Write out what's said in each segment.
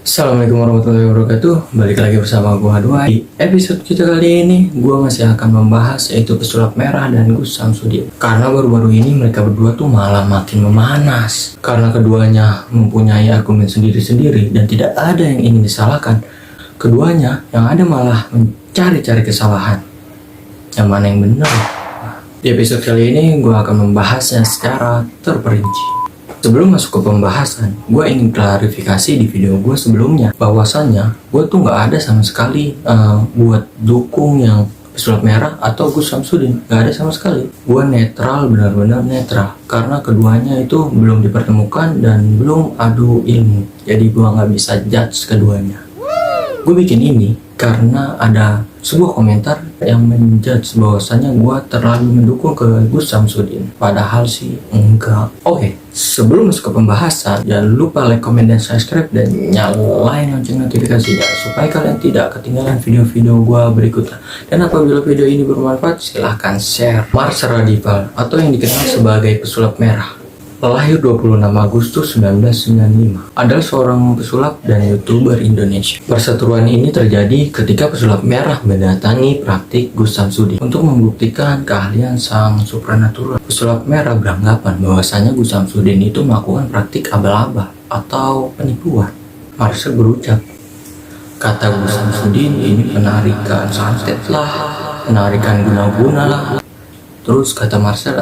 Assalamualaikum warahmatullahi wabarakatuh. Balik lagi bersama gua Dua. Di episode kita kali ini gua masih akan membahas yaitu pesulap merah dan Gus Samsudin. Karena baru-baru ini mereka berdua tuh malah makin memanas. Karena keduanya mempunyai argumen sendiri-sendiri dan tidak ada yang ingin disalahkan. Keduanya yang ada malah mencari-cari kesalahan. Yang mana yang benar? Di episode kali ini gua akan membahasnya secara terperinci. Sebelum masuk ke pembahasan, gue ingin klarifikasi di video gue sebelumnya bahwasannya gue tuh nggak ada sama sekali buat dukung yang pesulap merah atau Gus Samsudin, nggak ada sama sekali. Gue netral, benar-benar netral, karena keduanya itu belum dipertemukan dan belum adu ilmu, jadi gue nggak bisa judge keduanya. Gue bikin ini karena ada sebuah komentar yang menjudge bahwasannya gue terlalu mendukung ke Gus Samsudin, padahal sih enggak. Oke, sebelum masuk ke pembahasan, jangan lupa like, comment, dan subscribe, dan nyalain lonceng notifikasinya supaya kalian tidak ketinggalan video-video gue berikutnya. Dan apabila video ini bermanfaat, silahkan share. Marcel Radival atau yang dikenal sebagai pesulap merah, lahir 26 Agustus 1995, adalah seorang pesulap dan YouTuber Indonesia. Perseteruan ini terjadi ketika pesulap merah mendatangi praktik Gus Samsudin untuk membuktikan keahlian sang supranatural. Pesulap merah beranggapan bahwasanya Gus Samsudin itu melakukan praktik abal-abal atau penipuan. Marcel berucap, kata Gus Samsudin ini penarikan santet lah, penarikan guna-guna lah. Terus kata Marcel,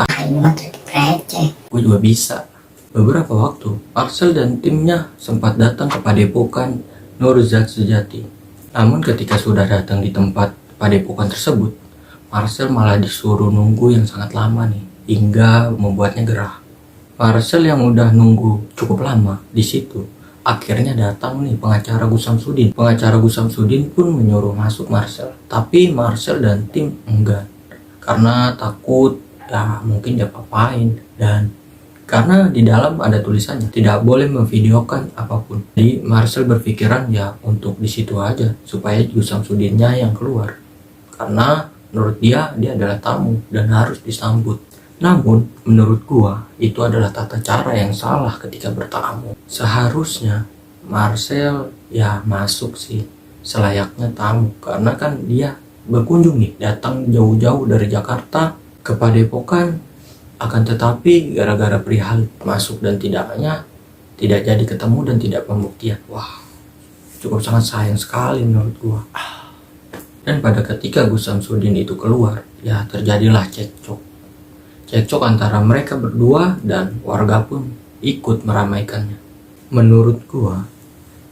gue juga bisa. Beberapa waktu, Marcel dan timnya sempat datang ke padepokan Nurzat Sejati. Namun ketika sudah datang di tempat padepokan tersebut, Marcel malah disuruh nunggu yang sangat lama nih, hingga membuatnya gerah. Marcel yang udah nunggu cukup lama di situ, akhirnya datang nih pengacara Gus Samsudin. Pengacara Gus Samsudin pun menyuruh masuk Marcel, tapi Marcel dan tim enggan karena takut ya mungkin diapa-apain, dan karena di dalam ada tulisannya tidak boleh memvideokan apapun. Jadi Marcel berpikiran ya untuk di situ aja supaya Gus Samsudinnya yang keluar, karena menurut dia adalah tamu dan harus disambut. Namun menurut gua itu adalah tata cara yang salah ketika bertamu. Seharusnya Marcel ya masuk sih selayaknya tamu, karena kan dia berkunjung nih, datang jauh-jauh dari Jakarta ke padepokan, akan tetapi gara-gara perihal masuk dan tidaknya tidak jadi ketemu dan tidak pembuktian. Wah, cukup sangat sayang sekali menurut gua. Dan pada ketika Gus Samsudin itu keluar, ya terjadilah cekcok antara mereka berdua, dan warga pun ikut meramaikannya. Menurut gua,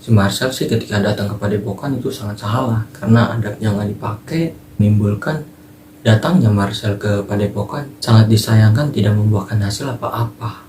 si Marcel sih ketika datang ke padepokan itu sangat salah, karena adabnya nggak dipakai, menimbulkan datangnya Marcel ke padepokan sangat disayangkan tidak membuahkan hasil apa-apa.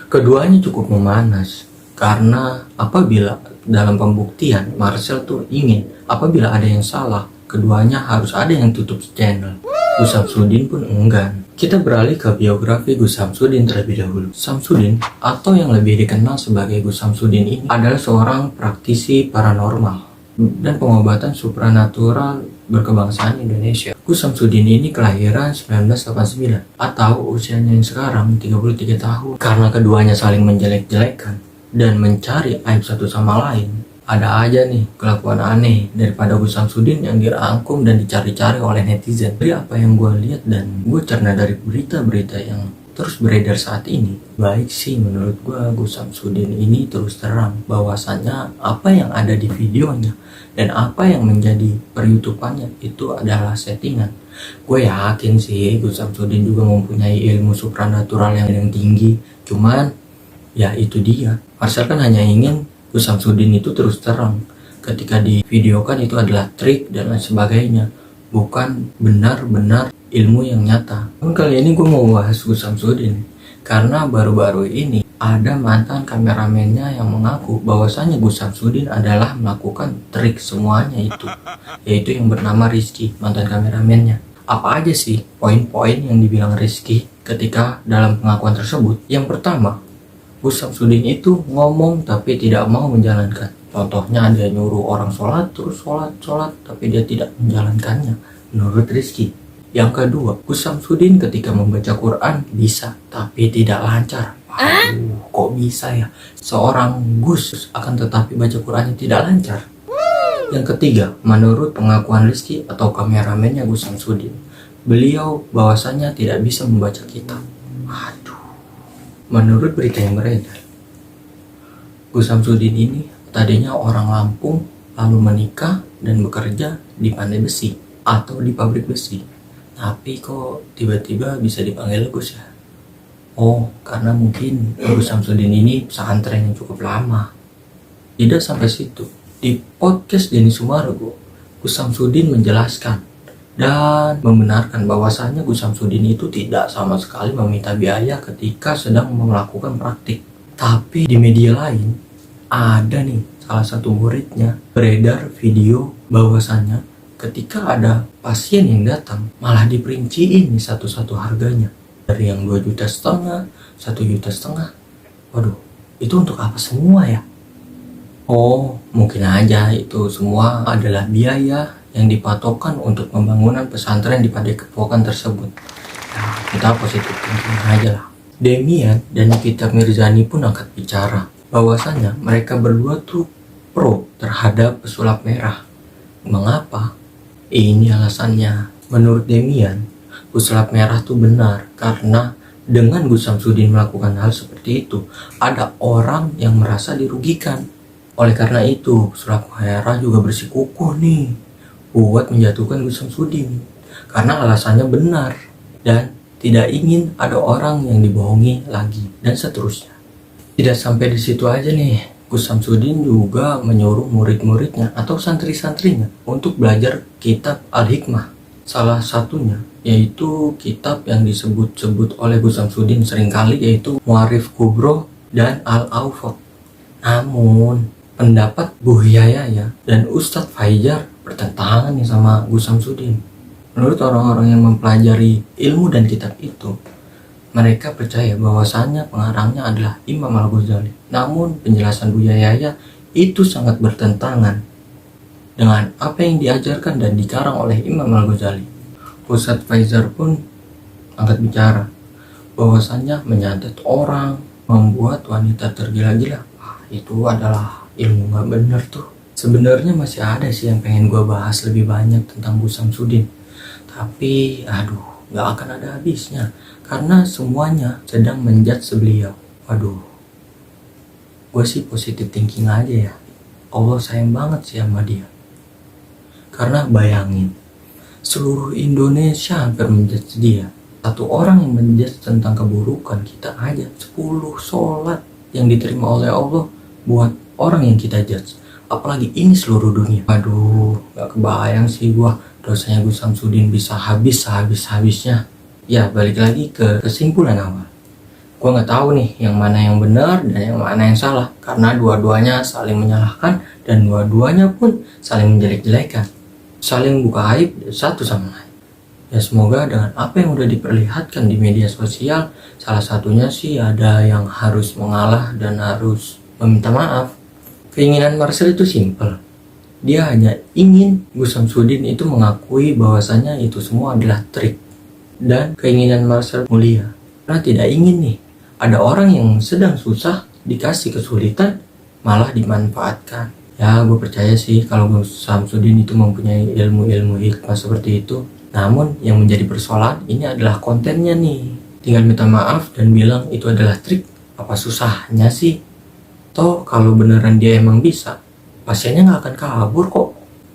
Keduanya cukup memanas karena apabila dalam pembuktian Marcel tuh ingin apabila ada yang salah, keduanya harus ada yang tutup channel. Gus Samsudin pun enggan. Kita beralih ke biografi Gus Samsudin terlebih dahulu. Samsudin atau yang lebih dikenal sebagai Gus Samsudin ini adalah seorang praktisi paranormal dan pengobatan supranatural berkebangsaan Indonesia. Gus Samsudin ini kelahiran 1989 atau usianya yang sekarang 33 tahun. Karena keduanya saling menjelek-jelekan dan mencari aib satu sama lain, ada aja nih kelakuan aneh daripada Gus Samsudin yang dirangkum dan dicari-cari oleh netizen. Dari apa yang gue lihat dan gue cerna dari berita-berita yang terus beredar saat ini, baik sih menurut gue Gus Samsudin ini terus terang bahwasannya apa yang ada di videonya dan apa yang menjadi peryoutubannya itu adalah settingan. Gue yakin sih Gus Samsudin juga mempunyai ilmu supranatural yang tinggi, cuman ya itu dia, Marcel kan hanya ingin Gus Samsudin itu terus terang ketika di videokan itu adalah trik dan lain sebagainya, bukan benar-benar ilmu yang nyata. Namun kali ini gue mau bahas Gus Samsudin karena baru-baru ini ada mantan kameramennya yang mengaku bahwasanya Gus Samsudin adalah melakukan trik semuanya itu, yaitu yang bernama Rizky, mantan kameramennya. Apa aja sih poin-poin yang dibilang Rizky ketika dalam pengakuan tersebut? Yang pertama, Gus Samsudin itu ngomong tapi tidak mau menjalankan. Contohnya dia nyuruh orang sholat terus sholat tapi dia tidak menjalankannya menurut Rizky. Yang kedua, Gus Samsudin ketika membaca Quran bisa, tapi tidak lancar. Aduh, kok bisa ya? Seorang Gus akan tetapi baca Qurannya tidak lancar. Yang ketiga, menurut pengakuan Rizky atau kameramennya Gus Samsudin, beliau bahwasanya tidak bisa membaca kitab. Aduh. Menurut berita yang beredar, Gus Samsudin ini tadinya orang Lampung, lalu menikah dan bekerja di pandai besi atau di pabrik besi. Tapi kok tiba-tiba bisa dipanggil Gus ya? Oh, karena mungkin Gus Samsudin ini pesantren yang cukup lama. Tidak sampai situ. Di podcast Denny Sumargo, Gus Samsudin menjelaskan dan membenarkan bahwasannya Gus Samsudin itu tidak sama sekali meminta biaya ketika sedang melakukan praktik. Tapi di media lain ada nih salah satu muridnya beredar video bahwasannya ketika ada pasien yang datang malah diperinciin nih satu-satu harganya. Dari yang 2,5 juta, 1,5 juta. Waduh, itu untuk apa semua ya? Oh, mungkin aja itu semua adalah biaya yang dipatokkan untuk pembangunan pesantren di Padepokan tersebut. Nah, kita positif thinking aja lah. Demian dan Nikita Mirzani pun angkat bicara bahwasannya mereka berdua tuh pro terhadap pesulap merah. Mengapa? Ini alasannya. Menurut Demian, pesulap merah tuh benar karena dengan Gus Samsudin melakukan hal seperti itu, ada orang yang merasa dirugikan. Oleh karena itu, pesulap merah juga bersikukuh nih buat menjatuhkan Gus Samsudin karena alasannya benar dan tidak ingin ada orang yang dibohongi lagi dan seterusnya. Tidak sampai di situ aja nih, Gus Samsudin juga menyuruh murid-muridnya atau santri-santrinya untuk belajar kitab Al-Hikmah. Salah satunya yaitu kitab yang disebut-sebut oleh Gus Samsudin seringkali yaitu Mu'arif Kubro dan Al-Awfaq. Namun pendapat Buhyaya dan Ustadz Fajar bertentangan nih sama Gus Samsudin. Menurut orang-orang yang mempelajari ilmu dan kitab itu, mereka percaya bahwasannya pengarangnya adalah Imam Al-Ghazali. Namun penjelasan Buhyaya itu sangat bertentangan dengan apa yang diajarkan dan dikarang oleh Imam Al-Ghazali. Ustadz Fajar pun angkat bicara bahwasannya menyantet orang, membuat wanita tergila-gila. Itu adalah ilmu gak bener tuh. Sebenarnya masih ada sih yang pengen gue bahas lebih banyak tentang Gus Samsudin, tapi gak akan ada habisnya karena semuanya sedang menjudge beliau. Gue sih positive thinking aja ya. Allah sayang banget sih sama dia. Karena bayangin, seluruh Indonesia hampir menjudge dia. Satu orang yang menjudge tentang keburukan kita aja 10 sholat yang diterima oleh Allah buat orang yang kita judge, apalagi ini seluruh dunia. Gak kebayang sih gua dosanya Gus Samsudin bisa habis sehabis-habisnya. Ya, balik lagi ke kesimpulan awal. Gua gak tahu nih yang mana yang benar dan yang mana yang salah, karena dua-duanya saling menyalahkan dan dua-duanya pun saling menjelek-jelekan, saling buka aib satu sama lain. Ya semoga dengan apa yang udah diperlihatkan di media sosial, salah satunya sih ada yang harus mengalah dan harus meminta maaf. Keinginan Marcel itu simpel. Dia hanya ingin Gus Samsudin itu mengakui bahwasanya itu semua adalah trik. Dan keinginan Marcel mulia, karena tidak ingin nih ada orang yang sedang susah dikasih kesulitan malah dimanfaatkan. Ya, gue percaya sih kalau Gus Samsudin itu mempunyai ilmu-ilmu hikmah seperti itu. Namun yang menjadi persoalan ini adalah kontennya nih. Tinggal minta maaf dan bilang itu adalah trik. Apa susahnya sih? Toh kalau beneran dia emang bisa, pasiennya gak akan kabur kok.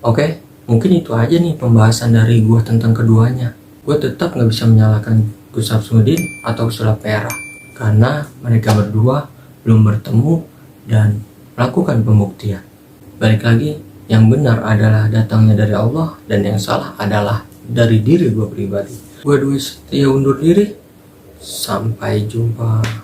Oke, mungkin itu aja nih pembahasan dari gue tentang keduanya. Gue tetap gak bisa menyalahkan Gus Samsudin atau pesulap merah karena mereka berdua belum bertemu dan melakukan pembuktian. Balik lagi, yang benar adalah datangnya dari Allah dan yang salah adalah dari diri gue pribadi. Gue Dwi Setia undur diri. Sampai jumpa.